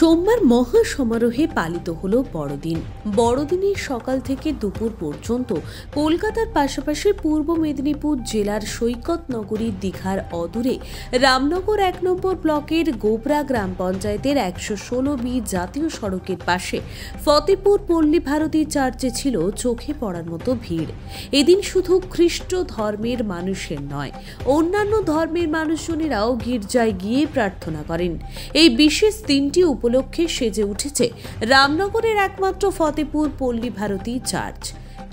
সোমবার মহা সমারোহে পালিত হলো বড়দিন। বড়দিনের সকাল থেকে দুপুর পর্যন্ত কলকাতার পাশাপাশি পূর্ব মেদিনীপুর জেলার সৈকত নগরীর দীঘার অদূরে রামনগর ১ নম্বর ব্লকের গোবরা গ্রাম পঞ্চায়েতের ১১৬B জাতীয় সড়কের পাশে ফতেপুর পল্লী ভারতী চার্চে ছিল চোখে পড়ার মতো ভিড়। এদিন শুধু খ্রিস্ট ধর্মের মানুষের নয়, অন্যান্য ধর্মের মানুষজনেরাও গির্জায় গিয়ে প্রার্থনা করেন। এই বিশেষ দিনটি উপলক্ষে সেজে উঠেছে রামনগরের একমাত্র ফতেপুর পল্লী ভারতী চার্চ।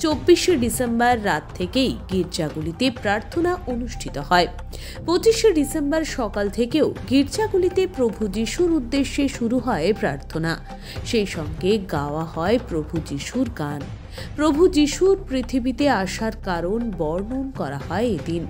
২৪শে ডিসেম্বর রাত থেকেই গির্জাগুলিতে প্রার্থনা অনুষ্ঠিত হয়। ২৫শে ডিসেম্বর সকাল থেকেও গির্জাগুলিতে প্রভু যিশুর উদ্দেশ্যে শুরু হয় প্রার্থনা। সেই সঙ্গে গাওয়া হয় প্রভু যিশুর গান। প্রভু যিশুর পৃথিবীতে আসার কারণ বর্ণন করা হয় এদিন।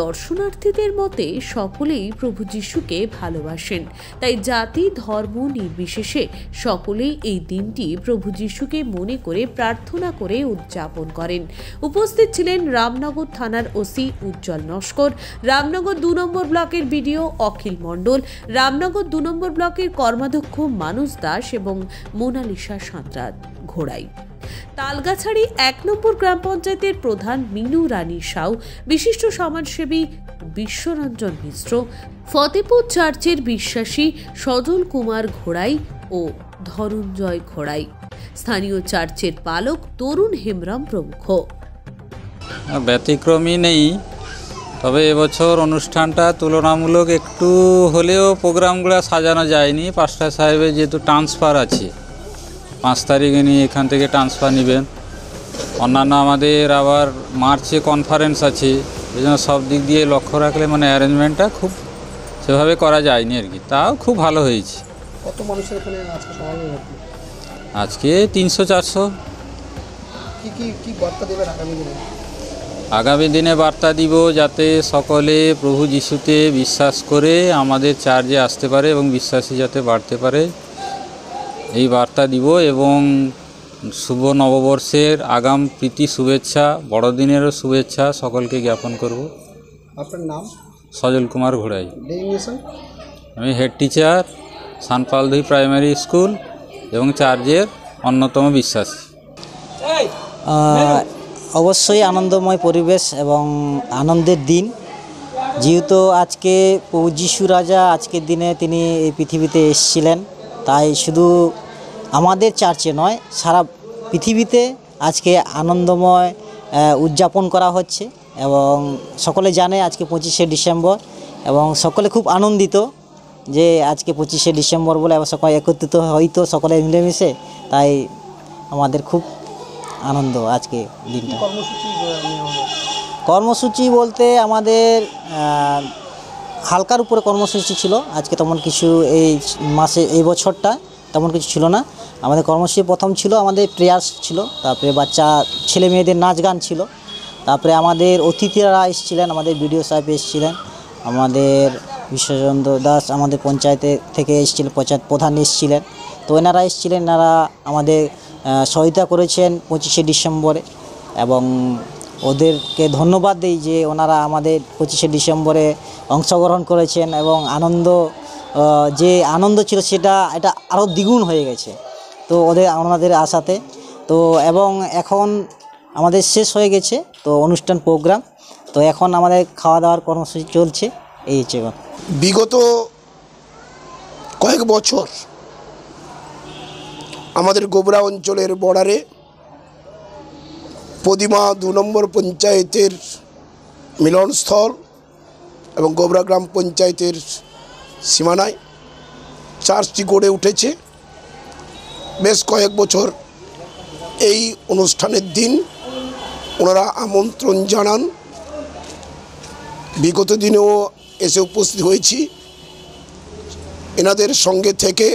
দর্শনার্থীদের মতে সকলেই প্রভু যিশুকে ভালোবাসেন, তাই জাতি ধর্ম নির্বিশেষে সকলেই এই দিনটি প্রভু যিশুকে মনে করে প্রার্থনা করে উদযাপন করেন। উপস্থিত ছিলেন রামনগর থানার ওসি উজ্জ্বল নস্কর, রামনগর ২ নম্বর ব্লকের বিডিও অখিল মণ্ডল, রামনগর ২ নম্বর ব্লকের কর্মাধ্যক্ষ মানস দাস এবং মোনালিসা সাঁতরাত ঘোড়াই, তালগাছাড়ি ১ নম্বর গ্রাম পঞ্চায়েতের প্রধান মিনু রানী সাউ, বিশিষ্ট সমাজসেবী বিশ্বরঞ্জন মিশ্র, ফতেপুর চার্চের বিশ্বাসী সজল কুমার ঘোড়াই ও ধনঞ্জয় ঘোড়াই, স্থানীয় চার্চের পালক তরুণ হেমব্রম প্রমুখ। ব্যতিক্রমী নেই, তবে এবছর অনুষ্ঠানটা তুলনামূলক একটু হলেও প্রোগ্রামগুলো সাজানো যায়নি। পাস্টার সাহেবের যেহেতু ট্রান্সফার আছে, ৫ তারিখে নিয়ে এখান থেকে ট্রান্সফার নেবেন। অন্যান্য আমাদের আবার মার্চে কনফারেন্স আছে, এই জন্য সব দিক দিয়ে লক্ষ্য রাখলে অ্যারেঞ্জমেন্টটা খুব সেভাবে করা যায়নি আর কি। তাও খুব ভালো হয়েছে। কত মানুষের এখানে আজকে সমাগম হবে? আজকে ৩০০-৪০০। কি বার্তা দেবেন আগামী দিনে? আগামী দিনে বার্তা দিব যাতে সকলে প্রভু যিশুতে বিশ্বাস করে আমাদের চার্চে আসতে পারে এবং বিশ্বাসী যাতে বাড়তে পারে, এই বার্তা দিব। এবং শুভ নববর্ষের আগাম প্রীতি শুভেচ্ছা, বড়দিনেরও শুভেচ্ছা সকলকে জ্ঞাপন করব। আপনার নাম? সজল কুমার ঘোড়াই। ডেজিগনেশন? আমি হেড টিচার, সানপালদুই প্রাইমারি স্কুল এবং চার্চের অন্যতম বিশ্বাসী। অবশ্যই আনন্দময় পরিবেশ এবং আনন্দের দিন, যেহেতু আজকে প্রভু যিশু রাজা আজকের দিনে তিনি এই পৃথিবীতে এসেছিলেন, তাই শুধু আমাদের চার্চে নয় সারা পৃথিবীতে আজকে আনন্দময় উদযাপন করা হচ্ছে। এবং সকলে জানে আজকে ২৫শে ডিসেম্বর এবং সকলে খুব আনন্দিত যে আজকে ২৫শে ডিসেম্বর বলে আবার সকলে একত্রিত হয়তো সকলে মিলেমিশে, তাই আমাদের খুব আনন্দ আজকে দিনটা। কর্মসূচি বলতে আমাদের হালকার উপরে কর্মসূচি ছিল আজকে, তেমন কিছু এই মাসে এই বছরটা তেমন কিছু ছিল না। আমাদের কর্মসূচি প্রথম ছিল আমাদের প্রেয়ার্স ছিল, তারপরে বাচ্চা ছেলে মেয়েদের নাচ গান ছিল, তারপরে আমাদের অতিথিরা এসেছিলেন, আমাদের বিডিও সাহেব এসেছিলেন, আমাদের বিশ্বচন্দ্র দাস আমাদের পঞ্চায়েতে থেকে এসেছিলেন, পঞ্চায়েত প্রধান এসেছিলেন। তো এনারা এসেছিলেন, এনারা আমাদের সহায়তা করেছেন ২৫শে ডিসেম্বরে এবং ওদেরকে ধন্যবাদ দিই যে ওনারা আমাদের ২৫শে ডিসেম্বরে অংশগ্রহণ করেছেন এবং যে আনন্দ ছিল এটা আরও দ্বিগুণ হয়ে গেছে তো ওনাদের আশাতে। তো এবং এখন আমাদের শেষ হয়ে গেছে তো অনুষ্ঠান প্রোগ্রাম, তো এখন আমাদের খাওয়া দাওয়ার কর্মসূচি চলছে। এই হচ্ছে বিগত কয়েক বছর আমাদের গোবরা অঞ্চলের বর্ডারে পদিমা ২ নম্বর পঞ্চায়েতের মিলনস্থল এবং গোবরা গ্রাম পঞ্চায়েতের সীমানায় চার্চটি গড়ে উঠেছে। বেশ কয়েক বছর এই অনুষ্ঠানের দিন ওনারা আমন্ত্রণ জানান। বিগত দিনেও এসে উপস্থিত হয়েছি, এনাদের সঙ্গে থেকে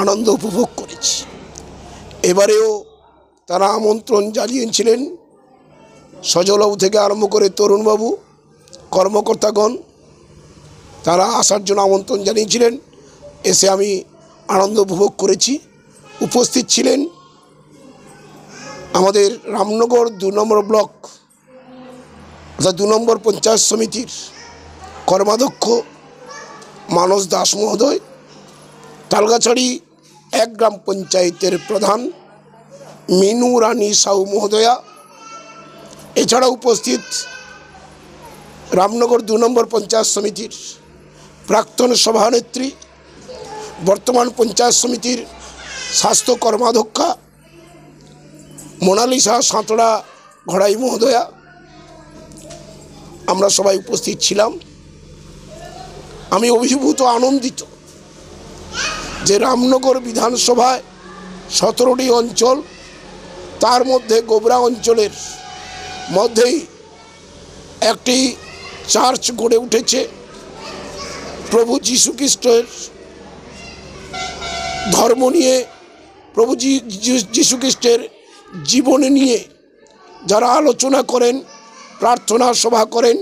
আনন্দ উপভোগ করেছি। এবারেও তারা আমন্ত্রণ জানিয়েছিলেন, সজলবাবু থেকে আরম্ভ করে তরুণবাবু, কর্মকর্তাগণ তারা আসার জন্য আমন্ত্রণ জানিয়েছিলেন। এসে আমি আনন্দ উপভোগ করেছি। উপস্থিত ছিলেন আমাদের রামনগর ২ নম্বর ব্লক অর্থাৎ ২ নম্বর পঞ্চায়েত সমিতির কর্মাধ্যক্ষ মানস দাস মহোদয় তালগাছড়ি 1 গ্রাম পঞ্চায়েতের প্রধান মিনু রানী সাউ মহোদয়া, এছাড়া উপস্থিত রামনগর 2 নম্বর পঞ্চায়েত সমিতির প্রাক্তন সভানেত্রী, বর্তমান পঞ্চায়েত সমিতির স্বাস্থ্য কর্মাধ্যক্ষা মোনালিসা সাঁতরা ঘড়াই মহোদয়া, আমরা সবাই উপস্থিত ছিলাম। আমি অভিভূত আনন্দিত যে রামনগর বিধানসভায় 17টি অঞ্চল, তার মধ্যে গোবরা অঞ্চলের মধ্যেই একটি চার্চ গড়ে উঠেছে। প্রভু যীশু খ্রিস্টের ধর্ম নিয়ে, প্রভু যীশু খ্রিস্টের জীবনে নিয়ে যারা আলোচনা করেন, প্রার্থনা সভা করেন,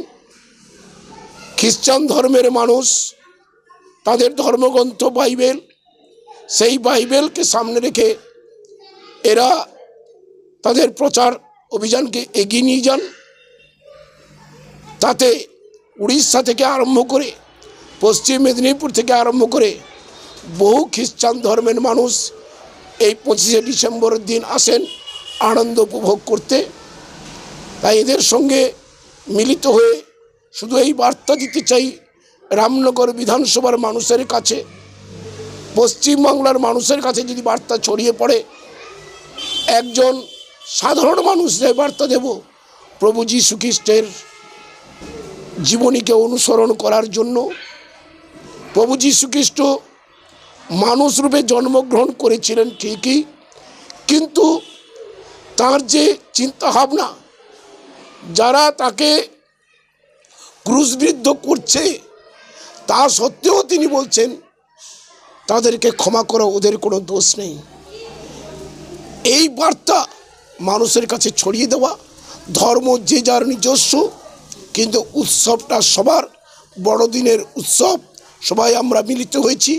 খ্রিস্টান ধর্মের মানুষ তাদের ধর্মগ্রন্থ বাইবেল, সেই বাইবেলকে সামনে রেখে এরা তাদের প্রচার অভিযানকে এগিয়ে নিয়ে যান। তাতে উড়িষ্যা থেকে আরম্ভ করে, পশ্চিম মেদিনীপুর থেকে আরম্ভ করে বহু খ্রিস্টান ধর্মের মানুষ এই 25শে ডিসেম্বরের দিন আসেন আনন্দ উপভোগ করতে। তাই এদের সঙ্গে মিলিত হয়ে শুধু এই বার্তা দিতে চাই রামনগর বিধানসভার মানুষের কাছে, পশ্চিমবাংলার মানুষের কাছে যদি বার্তা ছড়িয়ে পড়ে, একজন সাধারণ মানুষদের বার্তা দেব প্রভু যীশু খ্রিস্টের জীবনীকে অনুসরণ করার জন্য। প্রভু যীশু খ্রিস্ট মানুষ রূপে জন্মগ্রহণ করেছিলেন ঠিকই, কিন্তু তার যে চিন্তাভাবনা, যারা তাকে ক্রুশবিদ্ধ করছে তা সত্ত্বেও তিনি বলছেন তাদেরকে ক্ষমা করো, ওদের কোনো দোষ নেই। এই বার্তা মানুষের কাছে ছড়িয়ে দেওয়া, ধর্ম যে যার নিজস্ব, কিন্তু উৎসবটা সবার, বড়দিনের উৎসব, সবাই আমরা মিলিত হয়েছি।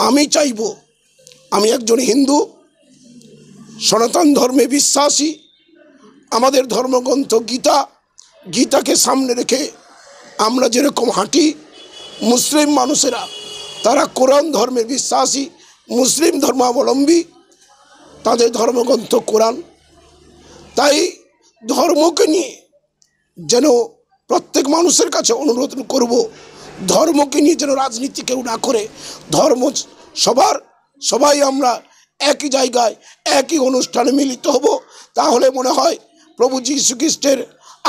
আমি চাইব, আমি একজন হিন্দু, সনাতন ধর্মে বিশ্বাসী, আমাদের ধর্মগ্রন্থ গীতাকে সামনে রেখে আমরা যেরকম হাঁটি, মুসলিম মানুষেরা তারা কোরআন ধর্মে বিশ্বাসী, মুসলিম ধর্মাবলম্বী, তাদের ধর্মগ্রন্থ কোরআন। তাই ধর্মকে নিয়ে যেন প্রত্যেক মানুষের কাছে অনুরোধ করব, ধর্মকে নিয়ে যেন রাজনীতি কেউ না করে, ধর্ম সবাই আমরা একই জায়গায় একই অনুষ্ঠানে মিলিত হব। তাহলে মনে হয় প্রভু যীশু খ্রিস্টের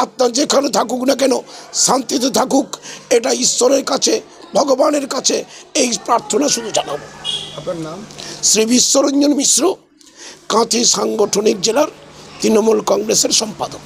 আত্মা যেখানে থাকুক না কেন শান্তিতে থাকুক, এটা ঈশ্বরের কাছে, ভগবানের কাছে এই প্রার্থনা শুধু জানাব। আপনার নাম? শ্রী বিশ্বরঞ্জন মিশ্র, কাঁথি সাংগঠনিক জেলার তৃণমূল কংগ্রেসের সম্পাদক।